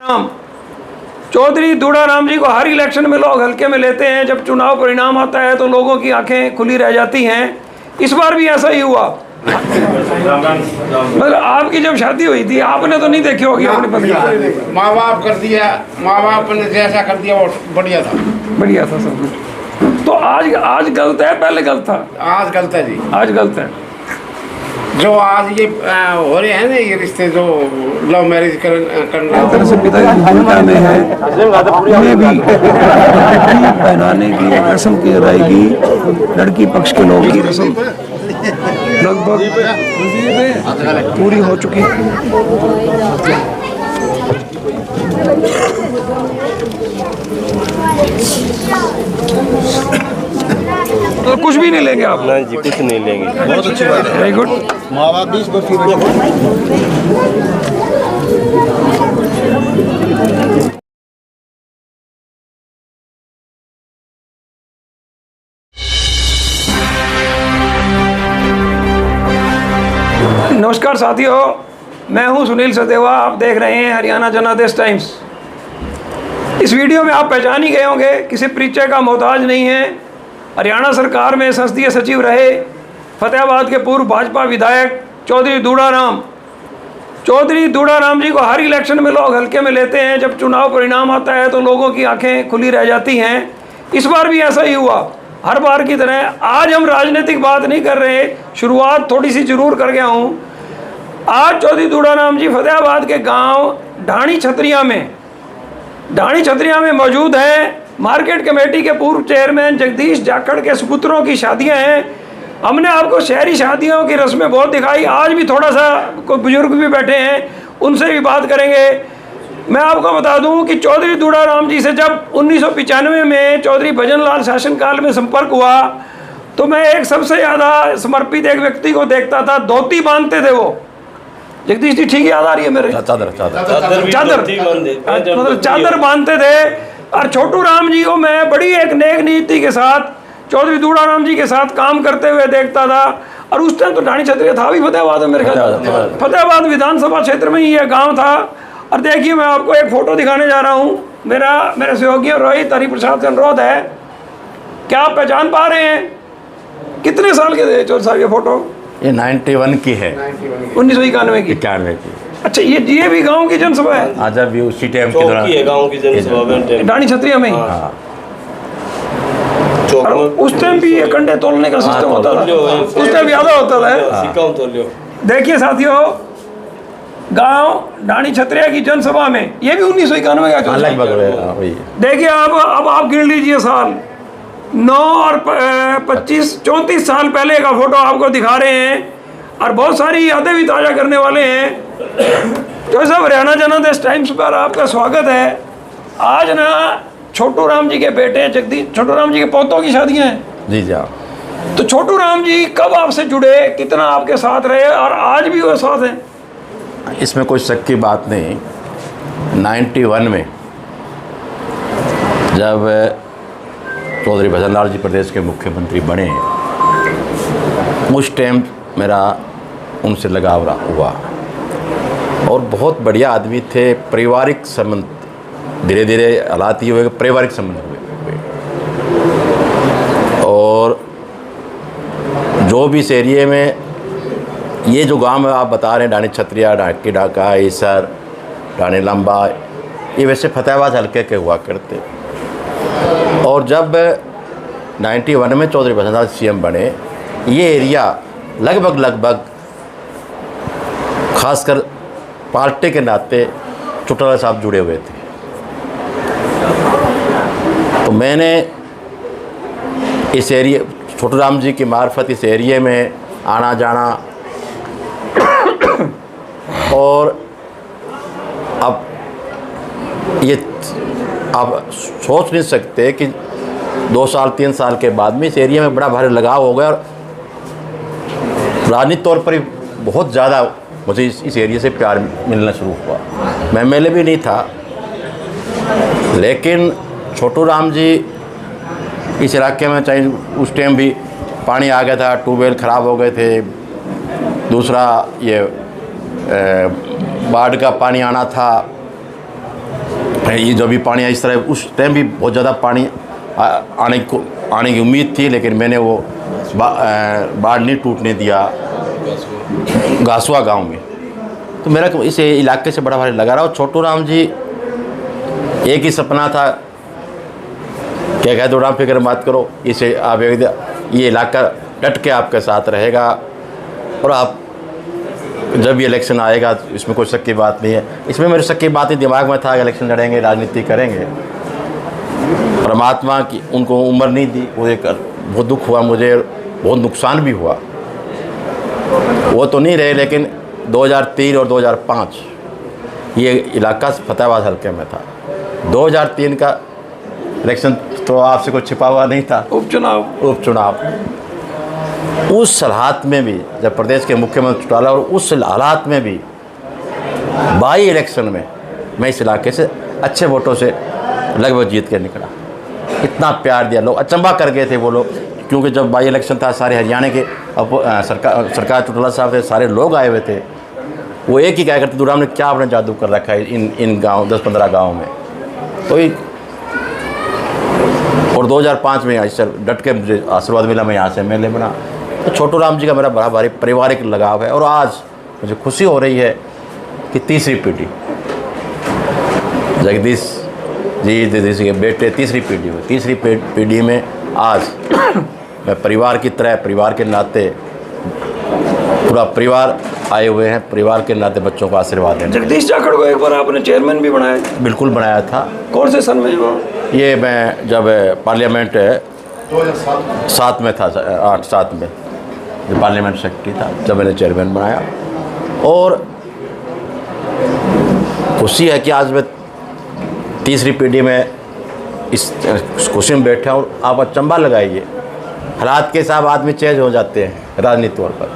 चौधरी दूड़ाराम जी को हर इलेक्शन में लोग हल्के में लेते हैं, जब चुनाव परिणाम आता है तो लोगों की आंखें खुली रह जाती हैं। इस बार भी ऐसा ही हुआ। मतलब आपकी जब शादी हुई थी आपने तो नहीं देखी होगी अपने पति, माँ बाप कर दिया, माँ बाप ने जैसा कर दिया वो बढ़िया था, बढ़िया था सब कुछ। तो आज गलत है, पहले गलत था? आज गलत है जी, आज गलत है। जो आज ये हो रहे हैं ना ये रिश्ते जो लव मैरिज करना तरह से पिता की भूमिका में है, उन्हें भी लड़की पहनाने की रस्म की जाएगी। लड़की पक्ष के लोगों की रस्म लगभग पूरी हो चुकी है। तो कुछ भी नहीं लेंगे आप? नहीं जी, कुछ नहीं लेंगे। बहुत अच्छी बात है। Very good. माँ बाप 20 वर्ष नमस्कार साथियों, मैं हूं सुनील सदेवा। आप देख रहे हैं हरियाणा जनादेश टाइम्स। इस वीडियो में आप पहचान ही गए होंगे, किसी परिचय का मोहताज नहीं है। हरियाणा सरकार में संसदीय सचिव रहे फतेहाबाद के पूर्व भाजपा विधायक चौधरी दूड़ाराम जी को हर इलेक्शन में लोग हल्के में लेते हैं, जब चुनाव परिणाम आता है तो लोगों की आंखें खुली रह जाती हैं। इस बार भी ऐसा ही हुआ, हर बार की तरह। आज हम राजनीतिक बात नहीं कर रहे, शुरुआत थोड़ी सी जरूर कर गया हूँ। आज चौधरी दूड़ाराम जी फतेहाबाद के गांव ढाणी छतरिया में मौजूद हैं। मार्केट कमेटी के पूर्व चेयरमैन जगदीश जाखड़ के सुपुत्रों की शादियां हैं। हमने आपको शहरी शादियों की रस्में बहुत दिखाई, आज भी थोड़ा सा कोई बुजुर्ग भी बैठे हैं, उनसे भी बात करेंगे। मैं आपको बता दूं कि चौधरी दूड़ाराम जी से जब 1995 में चौधरी भजनलाल शासनकाल में संपर्क हुआ तो मैं एक सबसे ज़्यादा समर्पित एक व्यक्ति को देखता था। धोती बांधते थे वो। जगदीश जी ठीक याद आ रही है मेरे? चादर मतलब चादर बांधते थे। और छोटू राम जी को मैं बड़ी एक नेक नीति के साथ चौधरी दूड़ाराम जी के साथ काम करते हुए देखता था। और उस टाइम तो ढाणी छतरिया था भी फतेहाबाद में, मेरे ख्याल फतेहाबाद विधानसभा क्षेत्र में ही यह गाँव था। और देखिए मैं आपको एक फ़ोटो दिखाने जा रहा हूँ। मेरे सहयोगी रोहित हरिप्रसाद का अनुरोध है, क्या आप पहचान पा रहे हैं कितने साल के थे चौधरी साहब ये फ़ोटो? ये 91 की है, 1991 की। 91 की। अच्छा, ये भी गांव की जनसभा है? आज भी उसी टाइम के दौरान गांव की जनसभा ढाणी छतरिया में ही। हाँ। और उस टाइम भी ये कंडे तोलने का सिस्टम होता था, उस टाइम ज़्यादा होता था। देखिए साथियों, गांव ढाणी छतरिया की जनसभा में, ये भी 1991 का लगभग। देखिए अब आप गिन लीजिए साल, 9 और 25 34 साल पहले का फोटो आपको दिखा रहे हैं। और बहुत सारी यादें भी ताज़ा करने वाले हैं। तो सब हरियाणा जनादेश टाइम्स पर आपका स्वागत है। आज ना छोटू राम जी के बेटे जगदीश, छोटू राम जी के पोतों की शादियां हैं जी जी। तो छोटू राम जी कब आपसे जुड़े, कितना आपके साथ रहे और आज भी वो साथ हैं? इसमें कोई शक की बात नहीं। 91 में जब चौधरी भजनलाल जी प्रदेश के मुख्यमंत्री बने, उस टाइम मेरा उनसे लगाव हुआ। और बहुत बढ़िया आदमी थे। पारिवारिक संबंध धीरे धीरे हालात ये हुए कि पारिवारिक संबंध हुए। और जो भी इस एरिए में ये जो गांव में आप बता रहे हैं, ढाणी छतरिया, ढाकी ढाका, ईसर, ढाणी लंबा, ये वैसे फतेहाबाद हल्के के हुआ करते। और जब 91 में चौधरी भजनलाल सीएम बने, ये एरिया लगभग खासकर पार्टी के नाते चौटाला साहब जुड़े हुए थे। तो मैंने इस एरिया, छोटू राम जी की मार्फत इस एरिया में आना जाना। और अब ये आप सोच नहीं सकते कि 2 साल 3 साल के बाद में इस एरिया में बड़ा भारी लगाव हो गया। और राजनीतिक तौर पर बहुत ज़्यादा मुझे इस एरिया से प्यार मिलना शुरू हुआ। मैं एमएलए भी नहीं था, लेकिन छोटू राम जी इस इलाके में, चाहे उस टाइम भी पानी आ गया था, ट्यूबवेल ख़राब हो गए थे, दूसरा ये बाढ़ का पानी आना था, ये जो भी पानी है इस तरह, उस टाइम भी बहुत ज़्यादा पानी आने की उम्मीद थी, लेकिन मैंने वो बाढ़ नहीं टूटने दिया गासुआ गांव में। तो मेरा इस इलाके से बड़ा भारी लगा रहा। और छोटू राम जी एक ही सपना था, क्या कह दो राम फिक्र मत करो, इसे आप ये इलाका डट के आपके साथ रहेगा और आप जब ये इलेक्शन आएगा तो इसमें कोई शक की बात नहीं है। इसमें मेरे शक की बात ही दिमाग में था कि इलेक्शन लड़ेंगे, राजनीति करेंगे। परमात्मा की उनको उम्र नहीं दी, वो एक बहुत दुख हुआ, मुझे बहुत नुकसान भी हुआ। वो तो नहीं रहे, लेकिन 2003 और 2005 ये इलाका फतेहाबाद हल्के में था। 2003 का इलेक्शन तो आपसे कुछ छिपा हुआ नहीं था, उपचुनाव। उस हालात में भी जब प्रदेश के मुख्यमंत्री चौटाला, और उस हालात में भी बाई इलेक्शन में मैं इस इलाके से अच्छे वोटों से लगभग जीत के निकला। इतना प्यार दिया, लोग अचंभा कर गए थे वो लोग, क्योंकि जब बाई इलेक्शन था सारे हरियाणा के सरकार चौटाला साहब थे, सारे लोग आए हुए थे। वो एक ही क्या करते, दुराम ने क्या आपने जादू कर रखा है इन गाँव 10-15 गाँव में। तो और 2005 में यहाँ डट के मुझे आशीर्वाद मिला, मैं यहाँ से MLA बना। तो छोटू राम जी का मेरा बड़ा भारी पारिवारिक लगाव है। और आज मुझे खुशी हो रही है कि तीसरी पीढ़ी जगदीश के बेटे तीसरी पीढ़ी हुई। तीसरी पीढ़ी में आज मैं परिवार की तरह, परिवार के नाते, पूरा परिवार आए हुए हैं, परिवार के नाते बच्चों को आशीर्वाद दें। जगदीश जाखड़ को एक बार आपने चेयरमैन भी बनाया? बिल्कुल बनाया था। कौन से सन में वो? ये मैं जब पार्लियामेंट 2007 में था, 8-7 में जो पार्लियामेंट सेक्रेटरी था, जब मैंने चेयरमैन बनाया। और खुशी है कि आज मैं तीसरी पीढ़ी में इस खुशी में बैठा हूँ। आप अचंभा लगाइए, हालात के हिसाब आदमी चेंज हो जाते हैं राजनीति तौर पर।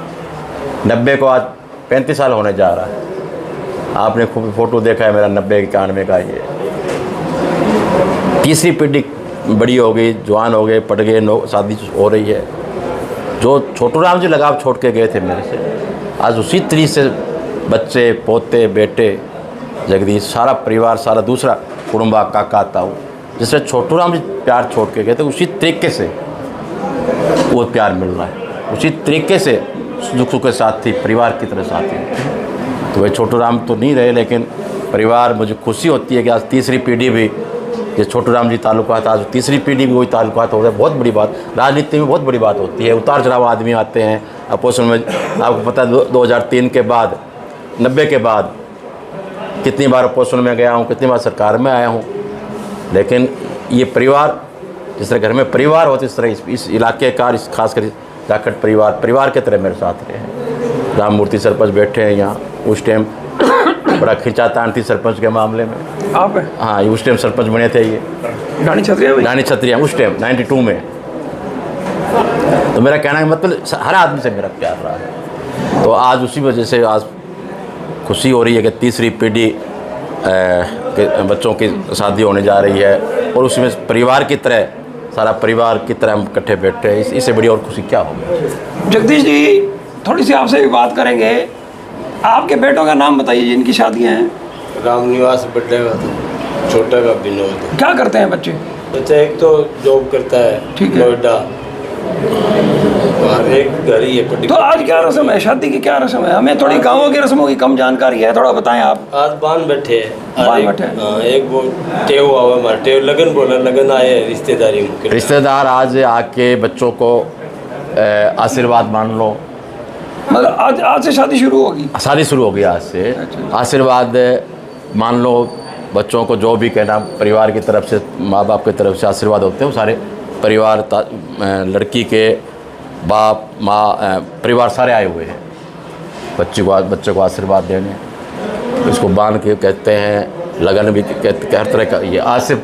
90 को आज 35 साल होने जा रहा है। आपने खूब फोटो देखा है मेरा 90-91 का। ये तीसरी पीढ़ी बड़ी हो गई, जवान हो गए, पढ़ गए, शादी हो रही है। जो छोटू राम जी लगाव छोड़ के गए थे मेरे से, आज उसी तरीके से बच्चे, पोते, बेटे, जगदीश, सारा परिवार, सारा दूसरा कुटुंबा, काका, ताऊ, जिससे छोटू राम जी प्यार छोड़ के गए थे, उसी तरीके से वो प्यार मिल रहा है। उसी तरीके से दुख सुख के साथ थी, परिवार की तरह साथ थी। तो वही छोटू राम तो नहीं रहे, लेकिन परिवार, मुझे खुशी होती है कि आज तीसरी पीढ़ी भी, ये छोटू राम जी ताल्लुकात, आज तीसरी पीढ़ी भी वही ताल्लुकात हो रहा है। बहुत बड़ी बात, राजनीति में बहुत बड़ी बात होती है। उतार चढ़ाव आदमी आते हैं अपोजिशन में। आपको पता है 2003 के बाद, 90 के बाद कितनी बार अपोजिशन में गया हूँ, कितनी बार सरकार में आया हूँ। लेकिन ये परिवार, जिस तरह घर में परिवार होते, इस तरह इस इलाके का, इस खासकर जाखड़ परिवार के तरह मेरे साथ रहे हैं। राम मूर्ति सरपंच बैठे हैं यहाँ। उस टाइम बड़ा खिंचातान थी सरपंच के मामले में। आप? हाँ, उस टाइम सरपंच बने थे ये रानी छत्रिया उस टाइम 92 में। तो मेरा कहना है मतलब हर आदमी से मेरा प्यार रहा है। तो आज उसी वजह से आज खुशी हो रही है कि तीसरी पीढ़ी के बच्चों की शादी होने जा रही है, और उसमें परिवार की तरह, सारा परिवार की तरह हम इकट्ठे बैठे हैं। इससे बड़ी और खुशी क्या होगी। जगदीश जी, थोड़ी सी आपसे भी बात करेंगे। आपके बेटों का नाम बताइए जिनकी शादियां हैं। रामनिवास बड़े का, छोटा का विनोद। क्या करते हैं बच्चे? बच्चा एक तो जॉब करता है, ठीक है, नोएडा, और एक घर ही है। तो आज क्या रस्म है, शादी की क्या रस्म है? हमें थोड़ी गाँवों की रस्मों की कम जानकारी है, थोड़ा बताएं आप। आज बांध बैठे हैं, हाँ, एक वो टेव हुआ हमारा, टेव लगन बोला, लगन आए रिश्तेदारी में। रिश्तेदार आज आके बच्चों को आशीर्वाद मान लो। मतलब आज से शादी शुरू होगी? शादी शुरू होगी आज से। आशीर्वाद मान लो बच्चों को, जो भी कहना परिवार की तरफ से, माँ बाप की तरफ से आशीर्वाद होते हैं, वो सारे परिवार, लड़की के बाप, माँ, परिवार सारे आए हुए हैं बच्चे को आशीर्वाद देने। इसको बांध के कहते हैं, लगन भी कहते, हर तरह का। ये आज से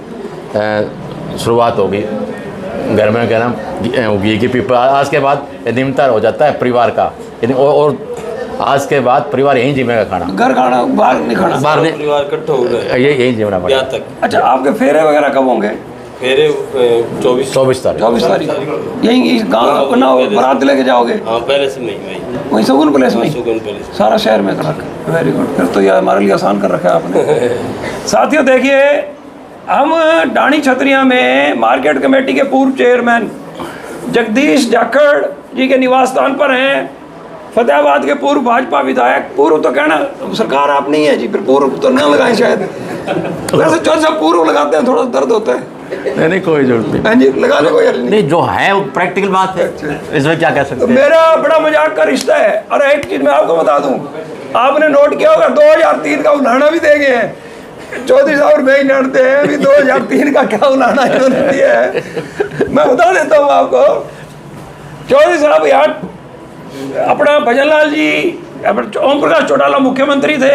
शुरुआत होगी। घर में कहना घी की पीपा, आज के बाद निमंत्रण हो जाता है परिवार का। और आज के बाद परिवार यहीं जिमेगा, खाना घर खाना, बाहर नहीं खाना, बाहर नहीं, परिवार इकट्ठा हो गए, यहीं जिमना पड़ेगा तक। अच्छा, आपके फेरे वगैरह कब होंगे? फेरे 24 तारीख। यहीं इस गाँव अपना बारात लेके जाओगे? हाँ, पैलेस में वहीं सुकून पैलेस में? सुकून पैलेस सारा शहर में कर रखा है। वेरी गुड, फिर तो यह हमारे लिए आसान कर रखा है आपने। साथियों देखिए, हम डाणी छतरिया में मार्केट कमेटी के पूर्व चेयरमैन जगदीश जाखड़ जी के निवास स्थान पर हैं। फतेहाबाद के पूर्व भाजपा विधायक, पूर्व तो कहना सरकार आप नहीं है जी, फिर पूर्व तो ना लगाएं शायद। वैसे जो सब पूर्व लगाते हैं थोड़ा दर्द होता है। नहीं कोई जरूरत नहीं। हाँ जी, लगा लो, कोई हल नहीं। नहीं जो है वो प्रैक्टिकल बात है, इसमें क्या कह तो सकते हैं। मेरा बड़ा मजाक का रिश्ता है। और एक चीज मैं आपको बता दूं, आपने नोट किया होगा 2003 का उलाहना भी दे गए हैं चौधरी साहब, मैं ही लड़ते हैं अभी 2003 का क्या उलाहना इन्होंने दिया है। मैं बता देता हूँ आपको, चौधरी साहब यार अपना भजन लाल जी, ओम प्रकाश चौटाला मुख्यमंत्री थे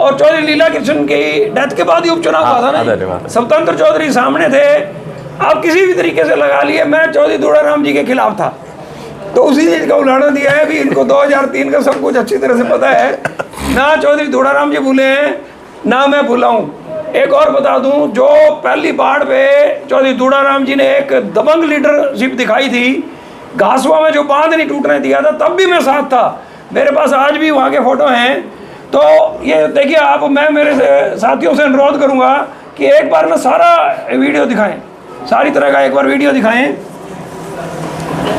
और चौधरी लीला कृष्ण की डेथ के बाद ही उपचुनाव हुआ था ना, स्वतंत्र चौधरी सामने थे। आप किसी भी तरीके से लगा लिए, मैं चौधरी दूड़ाराम जी के खिलाफ था, तो उसी चीज का उलाहना दिया है भी। इनको 2003 का सब कुछ अच्छी तरह से पता है ना। चौधरी दूड़ाराम जी भूले हैं ना मैं भूला हूँ। एक और बता दूं, जो पहली बाढ़ पे चौधरी दूड़ाराम जी ने एक दबंग लीडरशिप दिखाई थी, घासवा में जो बांध नहीं टूटने दिया था, तब भी मैं साथ था। मेरे पास आज भी वहाँ के फोटो हैं। तो ये देखिए आप, मैं मेरे साथियों से अनुरोध करूँगा कि एक बार में सारा वीडियो दिखाएं, सारी तरह का एक बार वीडियो दिखाएं।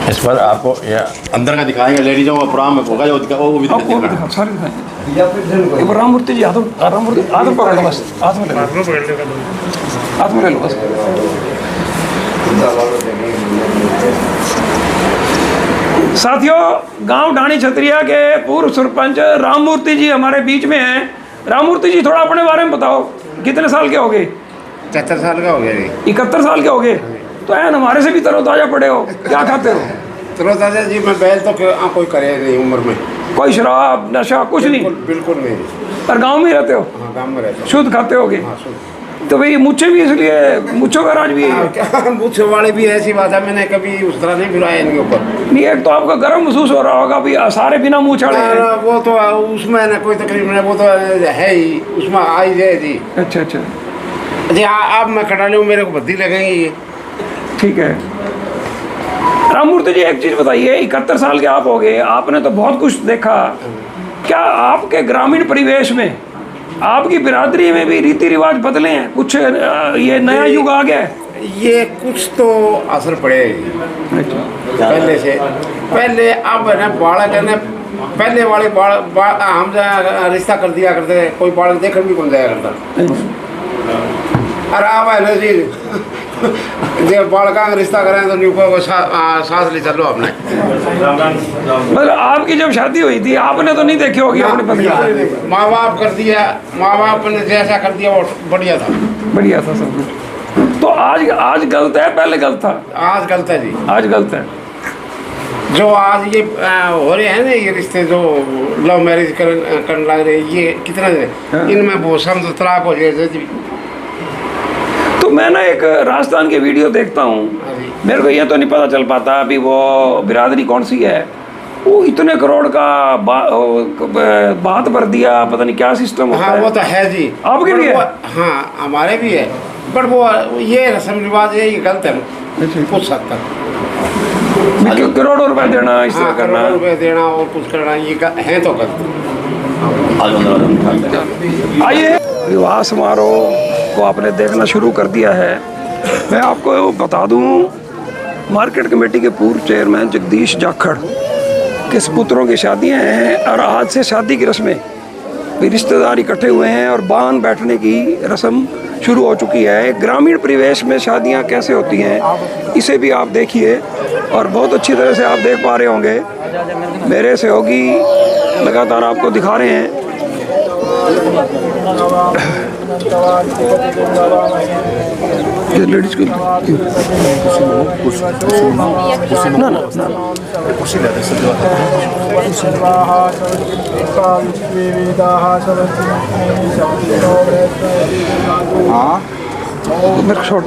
इस पर आपको ये अंदर का दिखाएंगे, लेडीजों का प्रोग्राम होगा जो वो भी दिखाएं, सारे दिखाएंगे। एक बार राममूर्ति जी राममूर्ति हाथ पकड़ लो, बस हाथ में ले लो, हाथ में ले लो बस। साथियों, गांव डाणी छतरिया के पूर्व सरपंच राममूर्ति जी हमारे बीच में हैं। राममूर्ति जी थोड़ा अपने बारे में बताओ, कितने साल के हो गए? 73 साल का हो गया जी। 71 साल के हो गए, तो ऐन हमारे से भी तरोताजा पड़े हो। क्या खाते हो? तरोताजा जी, मैं बैल तो कोई करे नहीं उम्र में, कोई शराब नशा कुछ नहीं? बिल्कुल नहीं। और गाँव में रहते हो? हाँ, गाँव में रहते हो। शुद्ध खाते होगे? हाँ, शुद्ध। तो भाई मुझे भी, इसलिए मुझों का राज भी है। मुझ वाले भी ऐसी बात है, मैंने कभी उस तरह नहीं फिराया इनके ऊपर। नहीं, एक तो आपका गर्म महसूस हो रहा होगा भी सारे बिना मुँह छाड़े हैं। वो तो उसमें ना कोई तकलीफ नहीं, वो तो है ही, उसमें आ ही जाए जी। अच्छा अच्छा जी, आप मैं कटा लूँ, मेरे को बद्दी लगेंगे ये। ठीक है। राममूर्ति जी एक चीज़ बताइए, 71 साल के आप हो गए, आपने तो बहुत कुछ देखा। क्या आपके ग्रामीण परिवेश में, आपकी बिरादरी में भी रीति रिवाज बदले हैं कुछ? ये नया युग आ गया है? ये कुछ तो असर पड़ेगी पहले से। पहले अब है ना बालक है ना, पहले वाले हम रिश्ता कर दिया करते, कोई बालक देखने भी कौन जाया करता। अरे आप है ना जी, जब बालका का रिश्ता करें तो न्यूको को सांस ले चलो आपने। मतलब आपकी जब शादी हुई थी, आपने तो नहीं देखी होगी अपने पति? माँ बाप कर दिया, माँ बाप ने जैसा कर दिया वो बढ़िया था, बढ़िया था सब कुछ। तो आज गलत है, पहले गलत था? आज गलत है जी, आज गलत है। जो आज ये हो रहे हैं ना, ये रिश्ते जो लव मैरिज करने लग रहे, ये कितना इनमें बहुत समझ तलाक हो जाए। तो मैं ना एक राजस्थान के वीडियो देखता हूँ, मेरे को ये तो नहीं पता चल पाता अभी वो बिरादरी कौन सी है, वो इतने करोड़ का बात भर दिया, पता नहीं क्या सिस्टम होता है। हाँ, वो तो है जी, आपके भी है? हाँ, हमारे भी है, पर वो ये रस्म रिवाज है, ये गलत है कुछ हद तक। करोड़ों रुपए देना, इस तरह करना, करोड़ों रुपए देना और कुछ करना, ये है तो गलत। आइए, विवाह समारोह को आपने देखना शुरू कर दिया है। मैं आपको बता दूं, मार्केट कमेटी के पूर्व चेयरमैन जगदीश जाखड़ के सपुत्रों की शादियां हैं और आज से शादी की रस्में भी, रिश्तेदार इकट्ठे हुए हैं और बांध बैठने की रस्म शुरू हो चुकी है। ग्रामीण परिवेश में शादियां कैसे होती हैं, इसे भी आप देखिए और बहुत अच्छी तरह से आप देख पा रहे होंगे। मेरे सहयोगी लगातार आपको दिखा रहे हैं। ये लेडीज को ना ना ना हाँ, मेरे को छोड़।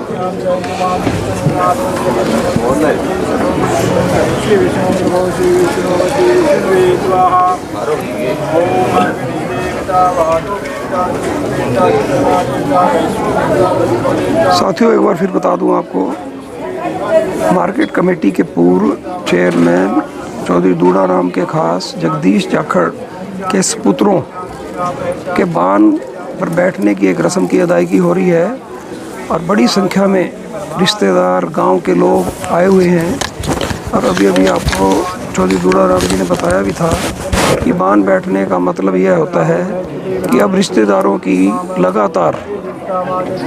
साथियों, एक बार फिर बता दूं आपको, मार्केट कमेटी के पूर्व चेयरमैन चौधरी दूड़ाराम के खास जगदीश जाखड़ के सपुत्रों के बान पर बैठने की एक रस्म की अदायगी हो रही है और बड़ी संख्या में रिश्तेदार गांव के लोग आए हुए हैं। और अभी अभी आपको चौधरी दूड़ा राम जी ने बताया भी था कि बांध बैठने का मतलब यह होता है कि अब रिश्तेदारों की लगातार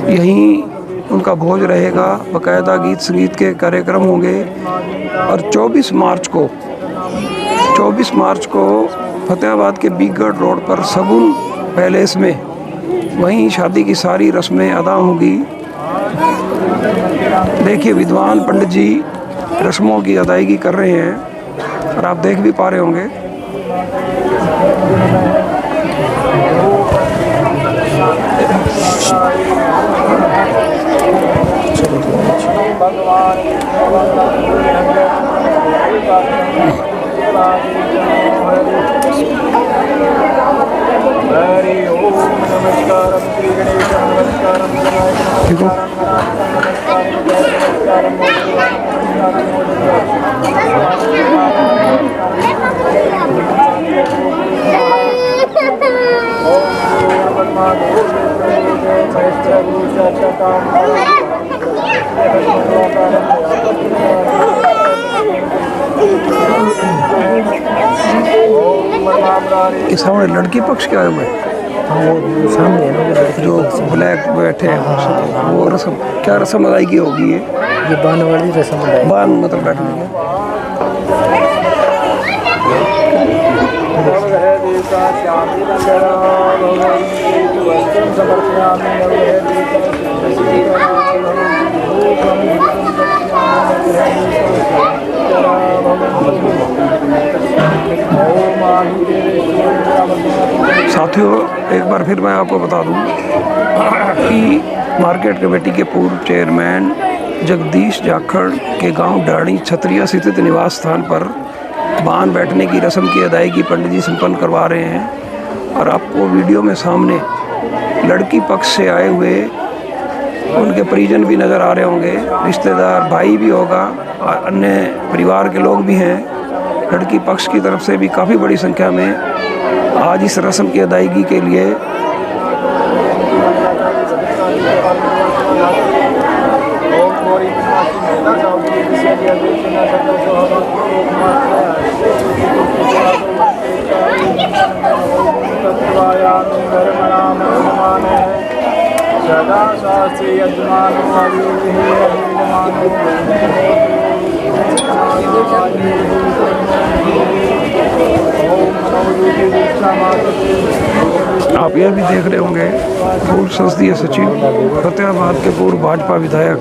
यहीं उनका भोज रहेगा, बाकायदा गीत संगीत के कार्यक्रम होंगे। और 24 मार्च को फतेहाबाद के बीगढ़ रोड पर सगुन पैलेस में वहीं शादी की सारी रस्में अदा होंगी। देखिए विद्वान पंडित जी रस्मों की अदायगी कर रहे हैं और आप देख भी पा रहे होंगे। देखो के सामने लड़की पक्ष क्या है हुए सामने है जो ब्लैक बैठे हैं, वो रस्म क्या रस्म अदायगी होगी? ये बान वाली रस्म है। बान मतलब बैठने की। साथियों एक बार फिर मैं आपको बता दूं कि मार्केट कमेटी के पूर्व चेयरमैन जगदीश जाखड़ के गांव डाणी छतरिया स्थित निवास स्थान पर बांध बैठने की रस्म की अदायगी पंडित जी संपन्न करवा रहे हैं। और आपको वीडियो में सामने लड़की पक्ष से आए हुए उनके परिजन भी नज़र आ रहे होंगे, रिश्तेदार भाई भी होगा, अन्य परिवार के लोग भी हैं। लड़की पक्ष की तरफ से भी काफ़ी बड़ी संख्या में आज इस रस्म की अदायगी के लिए आप यह भी देख रहे होंगे पूर्व संसदीय सचिव फतेहाबाद के पूर्व भाजपा विधायक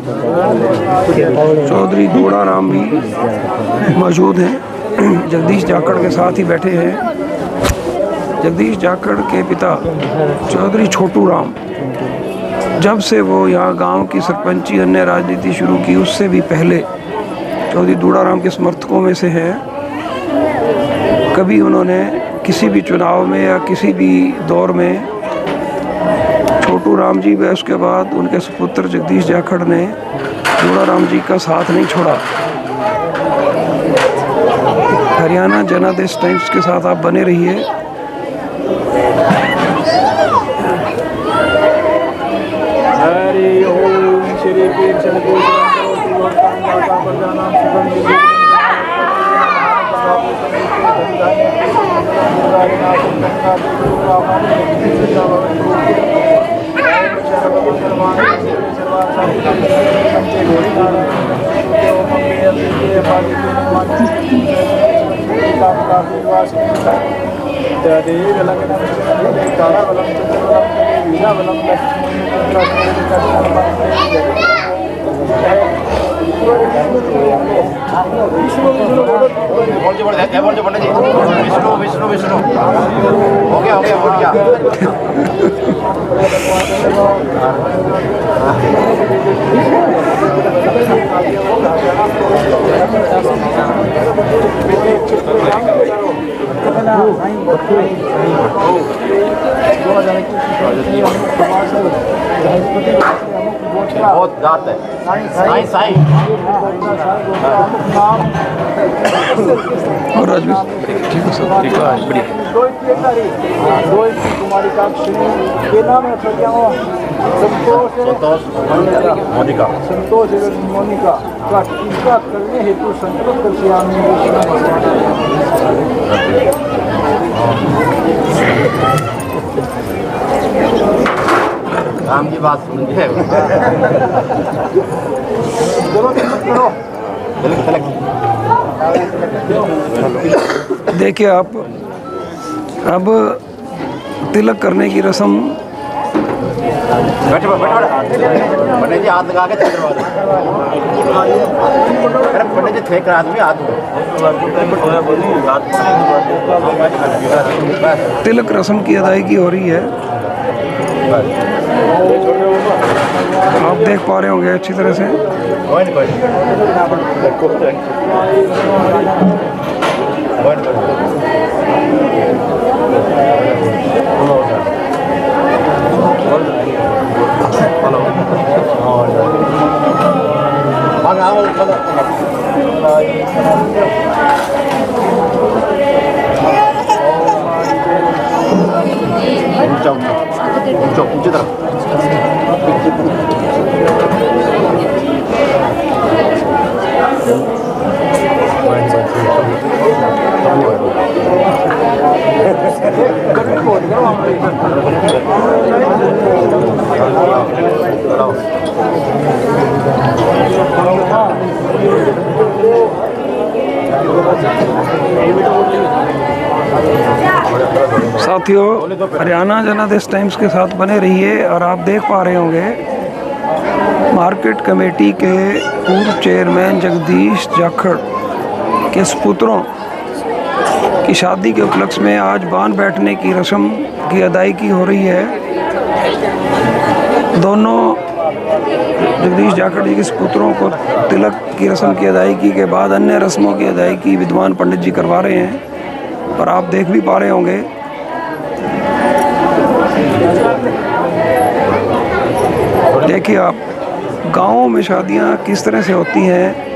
चौधरी दूड़ा राम भी मौजूद हैं, जगदीश जाखड़ के साथ ही बैठे हैं। जगदीश जाखड़ के पिता चौधरी छोटू राम जब से वो यहाँ गांव की सरपंची अन्य राजनीति शुरू की उससे भी पहले चौधरी दूड़ा राम के समर्थकों में से हैं। कभी उन्होंने किसी भी चुनाव में या किसी भी दौर में छोटू राम जी व उसके बाद उनके सुपुत्र जगदीश जाखड़ ने दूड़ा राम जी का साथ नहीं छोड़ा। हरियाणा जनादेश टाइम्स के साथ आप बने रहिए। विष्णु विष्णु हो गया बहुत जात है साईं साईं और राजवीर ठीक है सर, ठीक है बढ़िया। मोनिका संतोष एवं मोनिका का टीका करने हेतु संकल्प करके राम की बात सुन के देखिए आप, अब तिलक करने की रस्म। बैठो पंडित जी हाथ लगा के छेक करवा दो। अरे पंडित जी छेक करा दो हाथ तिलक रस्म की अदायगी हो रही है, आप देख पा रहे होंगे अच्छी तरह से। ऊंची तरफ साथियों, हरियाणा जनादेश टाइम्स के साथ बने रहिए। और आप देख पा रहे होंगे मार्केट कमेटी के पूर्व चेयरमैन जगदीश जाखड़ के सपुत्रों की शादी के उपलक्ष्य में आज बांध बैठने की रस्म की अदायगी हो रही है। दोनों जगदीश जाखड़ जी के सपुत्रों को तिलक की रस्म की अदायगी के बाद अन्य रस्मों की अदायगी विद्वान पंडित जी करवा रहे हैं, और आप देख भी पा रहे होंगे। देखिए आप, गाँवों में शादियाँ किस तरह से होती हैं।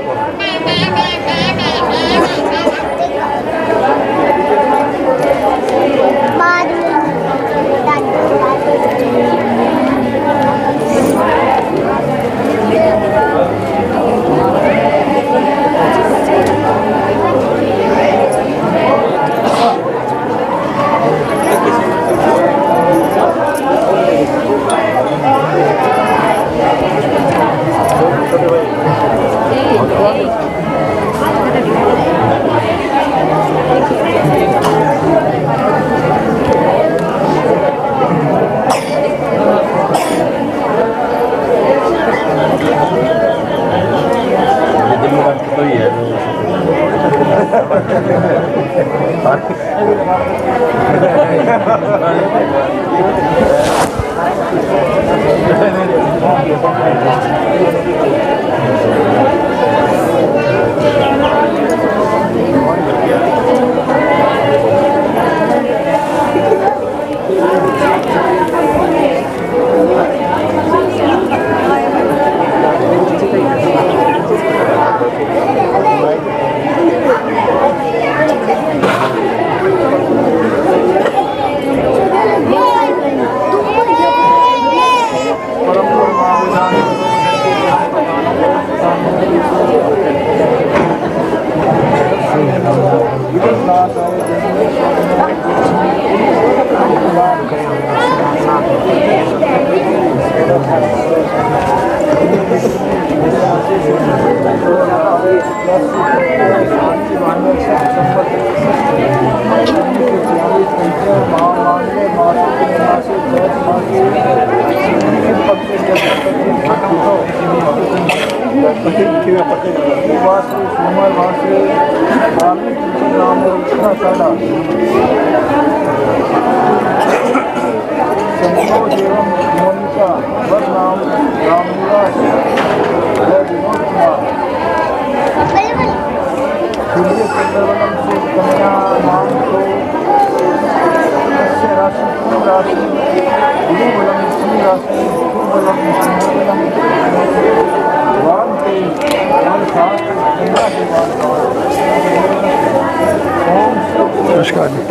नमस्कार जी।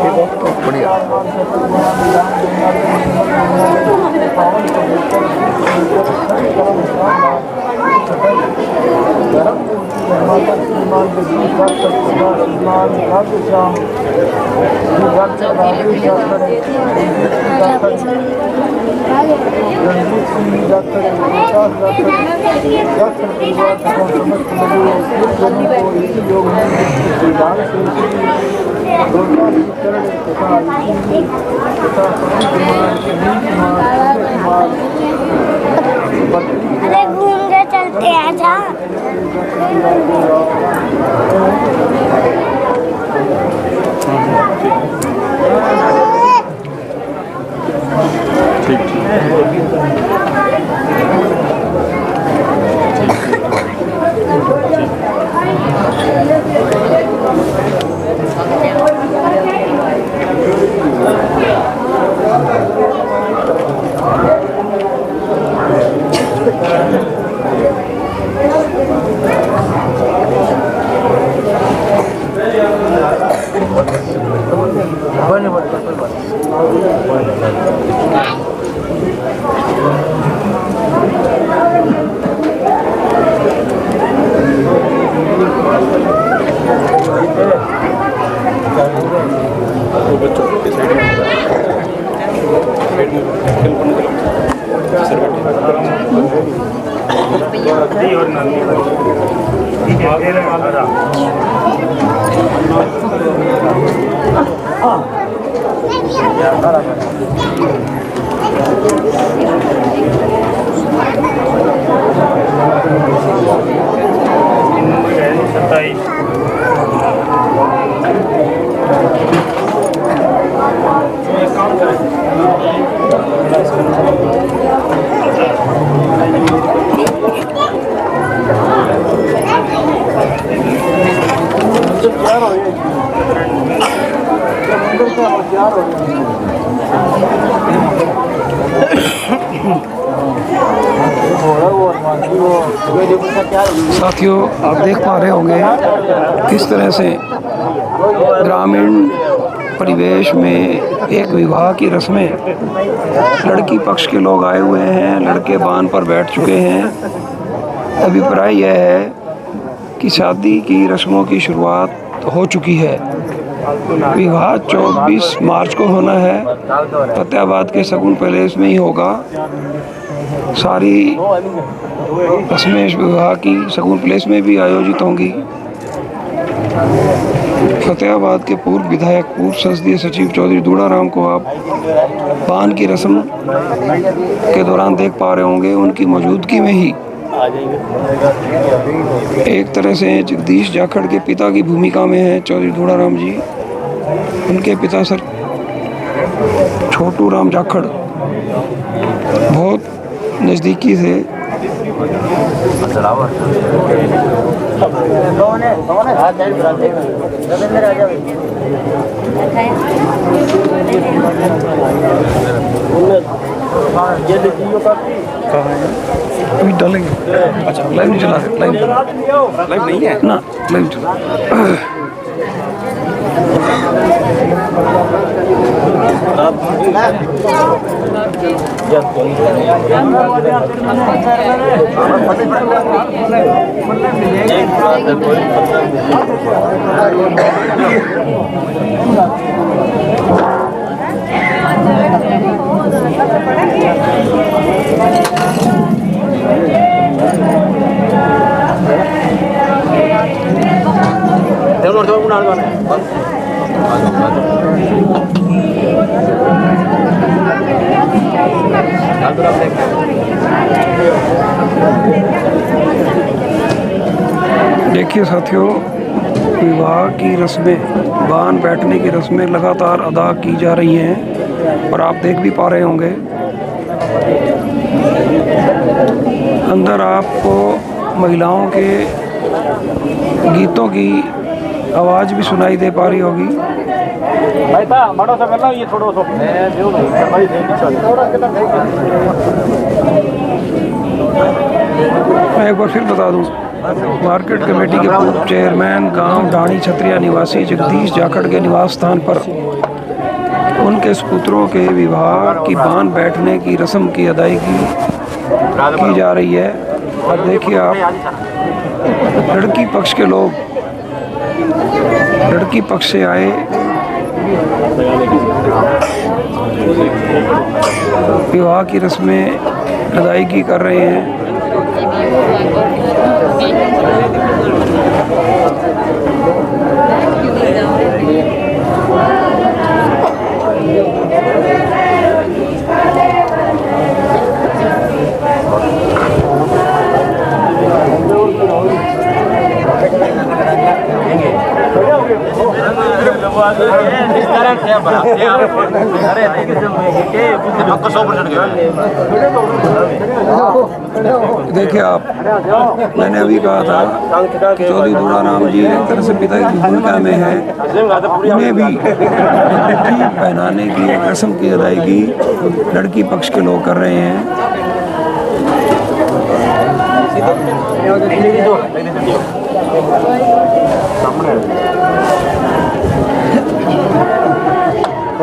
बढ़िया। अरे घूम के चलते हैं जा। साथियों, आप देख पा रहे होंगे किस तरह से ग्रामीण परिवेश में एक विवाह की रस्में, लड़की पक्ष के लोग आए हुए हैं, लड़के बान पर बैठ चुके हैं। अभिप्राय यह है कि शादी की रस्मों की शुरुआत हो चुकी है। विवाह 24 मार्च को होना है। फतेहाबाद के शगुन पैलेस में ही होगा। सारी रस्में विवाह की शगुन पैलेस में भी आयोजित होंगी। फतेहाबाद के पूर्व विधायक, पूर्व संसदीय सचिव चौधरी दूड़ाराम को आप पान की रस्म के दौरान देख पा रहे होंगे। उनकी मौजूदगी में ही एक तरह से जगदीश जाखड़ के पिता की भूमिका में है चौधरी दूड़ाराम जी। उनके पिता सर छोटू राम जाखड़ बहुत नज़दीकी थे। अभी डालेंगे। अच्छा, लाइव नहीं चला रहे? लाइव नहीं है ना, लाइव चला। देखिए साथियों, विवाह की रस्में, बान बैठने की रस्में लगातार अदा की जा रही हैं और आप देख भी पा रहे होंगे। अंदर आपको महिलाओं के गीतों की आवाज़ भी सुनाई दे पा रही होगी। मैं एक बार फिर बता दूं, मार्केट कमेटी के पूर्व चेयरमैन गांव डाणी छतरिया निवासी जगदीश जाखड़ के निवास स्थान पर उनके सपुत्रों के विवाह की बांध बैठने की रस्म की अदायगी की जा रही है। और देखिए आप, लड़की पक्ष के लोग लड़की पक्ष से आए विवाह की रस्में अदायगी कर रहे हैं। देखिए आप, मैंने अभी कहा था कि चौधरी दूड़ा राम जी एक तरह से पिता की भूमिका में है। उन्हें भी अंगूठी पहनाने की एक रस्म की अदायगी लड़की पक्ष के लोग कर रहे हैं।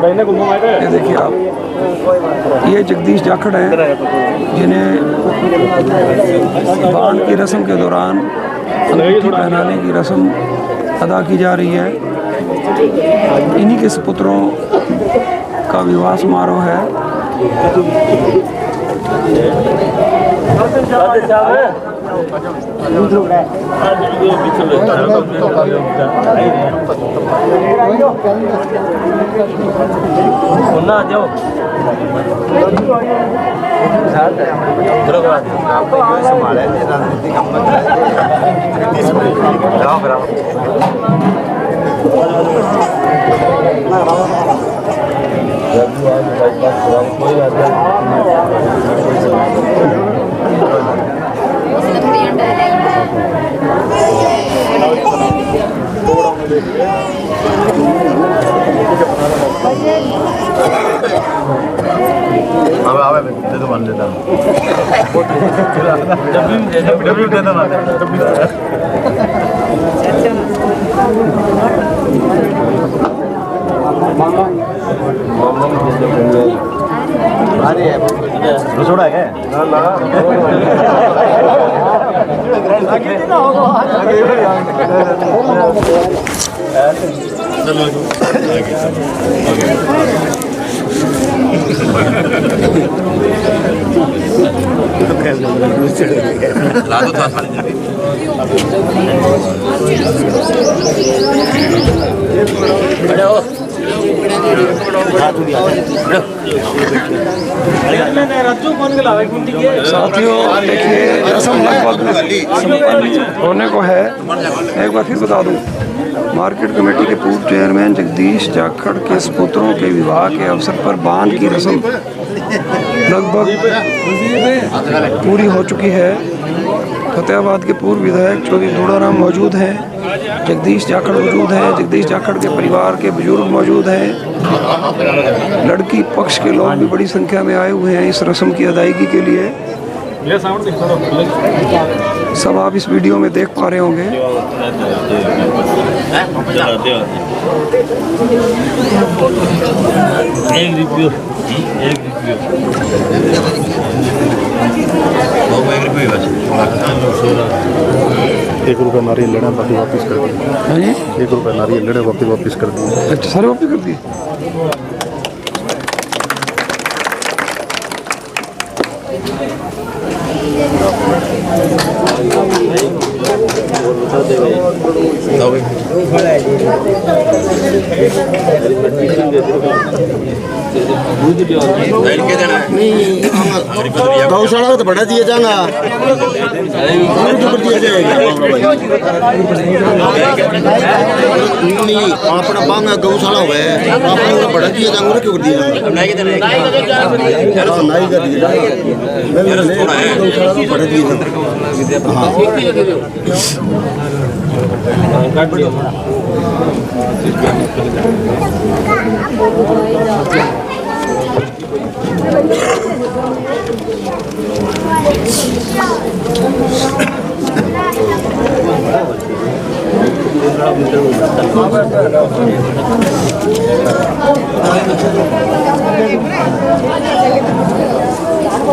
ये देखिए आप, ये जगदीश जाखड़ हैं जिन्हें बांध की रस्म के दौरान अंगूठी पहनाने की रस्म अदा की जा रही है। इन्हीं के सपुत्रों का विवाह समारोह है। रसोड़ा है साथियों, देखिए रस्म लगभग संपन्न होने को है। एक बार फिर बता दूं, मार्केट कमेटी के पूर्व चेयरमैन जगदीश जाखड़ के सपुत्रों के विवाह के अवसर पर बांध की रस्म लगभग पूरी हो चुकी है। फतेहाबाद के पूर्व विधायक चौधरी दूड़ा राम मौजूद हैं, जगदीश जाखड़ मौजूद हैं, जगदीश जाखड़ के परिवार के बुजुर्ग मौजूद हैं। लड़की पक्ष के लोग भी बड़ी संख्या में आए हुए हैं इस रस्म की अदायगी के लिए। सब आप इस वीडियो में देख पा रहे होंगे। ₹1 नारियल लेना, बाकी वापस कर दिए। ₹1 नारियल लेना, बाकी वापस कर दिए। अच्छा, सारे वापस कर दिए। गौशाला तो बढ़ा दिया जाएगा, अपना बांगा गौशाला हुआ है, बढ़ा दिया जाएगा, क्यों कर दिया नाई कर दिया गौशाला बढ़ा दिया।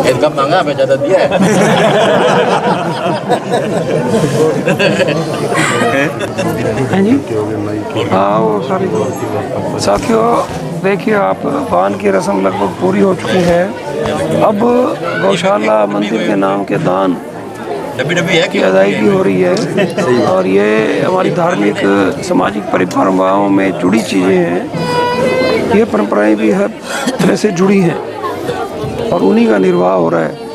इनका महंगा मैं ज़्यादा दिया है। हैं जी? हाँ वो सारी साथियों देखिए आप, पान की रस्म लगभग पूरी हो चुकी है। अब गौशाला मंदिर के नाम के दान की अदायगी हो रही है और ये हमारी धार्मिक सामाजिक परंपराओं में जुड़ी चीज़ें हैं। ये परंपराएं भी हर तरह से जुड़ी हैं और उन्हीं का निर्वाह हो रहा है।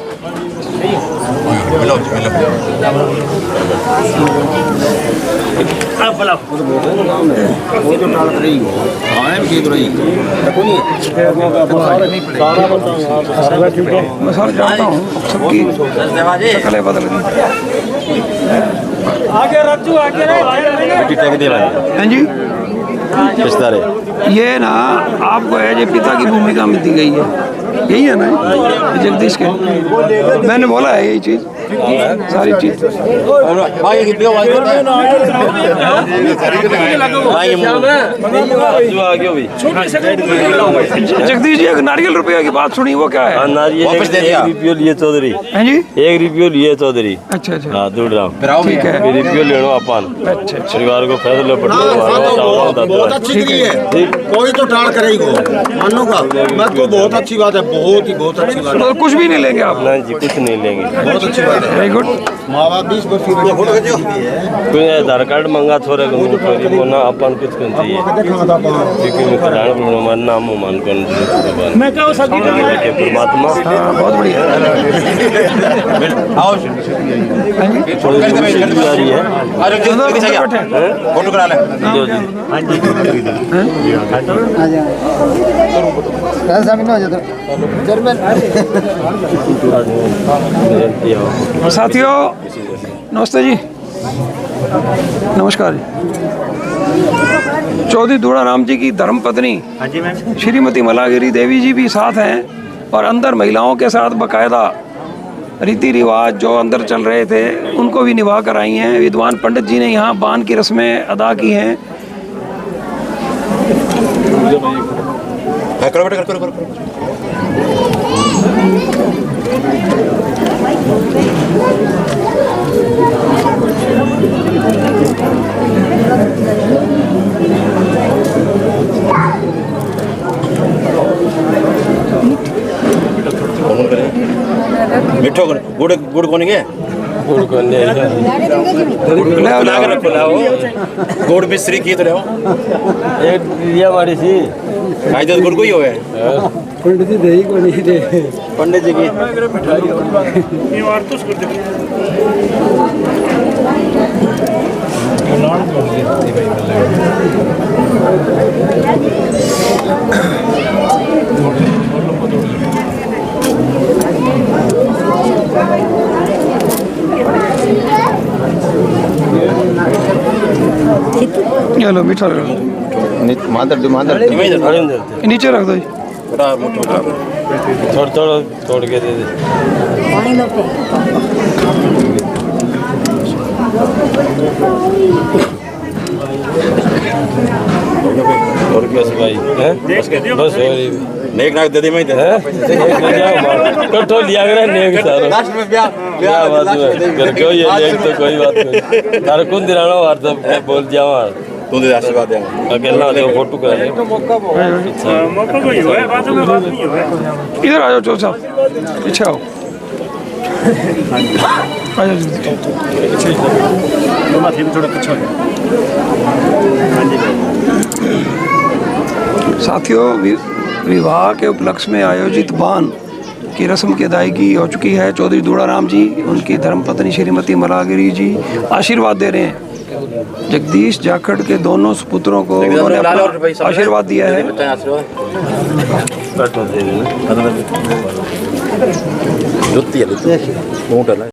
मैं सर जानता हूँ सबकी शक्लें बदल गई। हैं जी? ये ना आपको एज ए पिता की भूमिका में दी गई है, यही है ना जगदीश के? मैंने बोला है यही चीज़, सारी चीज़। जगदीश जी, एक नारियल रुपया की बात सुनी, वो क्या है? नारियल 1 रुपये लिए चौधरी। हैं जी? 1 रुपये लिए चौधरी। अच्छा अच्छा, हाँ दूर राम ठीक है। रुपये लेना अपन। अच्छा अच्छा, परिवार को फैसले बहुत अच्छी गिरी है, कोई तो टाल करेगा मानूंगा मैं तो। बहुत अच्छी बात है, बहुत अच्छी बात है। तो कुछ भी नहीं लेंगे आप? नहीं जी, कुछ नहीं लेंगे। बहुत अच्छी बात है। Very good. माँ बाप 20 वर्ष कोई आधार कार्ड मंगा थोड़े मोना अपन कुछ कर चाहिए क्योंकि मैं खिलाड़ मान नाम मान कर मैं क्या सभी परमात्मा। हाँ बहुत बढ़िया। आओ आ रही है। फोटो करा ले। साथियों नमस्ते जी, नमस्कार जी। चौधरी दूड़ाराम जी की धर्मपत्नी श्रीमती मलागिरी देवी जी भी साथ हैं और अंदर महिलाओं के साथ बकायदा रीति रिवाज जो अंदर चल रहे थे उनको भी निभा कर आई हैं। विद्वान पंडित जी ने यहाँ बान की रस्में अदा की हैं। करो बेटा, करो। मिठो गुड़ कोनी के गुड़ को गुड़ मिश्री की तो ले एक दिया हमारी सी आज तो गुड़ को ही हो है। पंडित जी दही को नहीं दे, पंडित जी की चलो मीठा रख मादर नीचे रख दो जी। थोड़ा तोड़ के दे दे। और क्या भाई हैं? बस नेक नाक दे दे मैं कटो लिया कर नेक सारो लास्ट में ब्याह क्या बात है कर क्यों ये नेक तो कोई बात नहीं। तार कौन दिलाना वार तो बोल जावा तू दे आशीर्वाद दे अकेला तो फोटो कर ले। मौका कोई हुआ है, बाद में बात नहीं हुआ है। इधर आ जाओ चौधरी साहब, पीछे आओ। आ जाओ साथियों, विवाह के उपलक्ष्य में आयोजित बान की रस्म की अदायगी हो चुकी है। चौधरी दूड़ाराम जी, उनकी धर्मपत्नी श्रीमती मलागिरी जी आशीर्वाद दे रहे हैं। जगदीश जाखड़ के दोनों सुपुत्रों को उन्होंने आशीर्वाद दिया है। जुत्ती है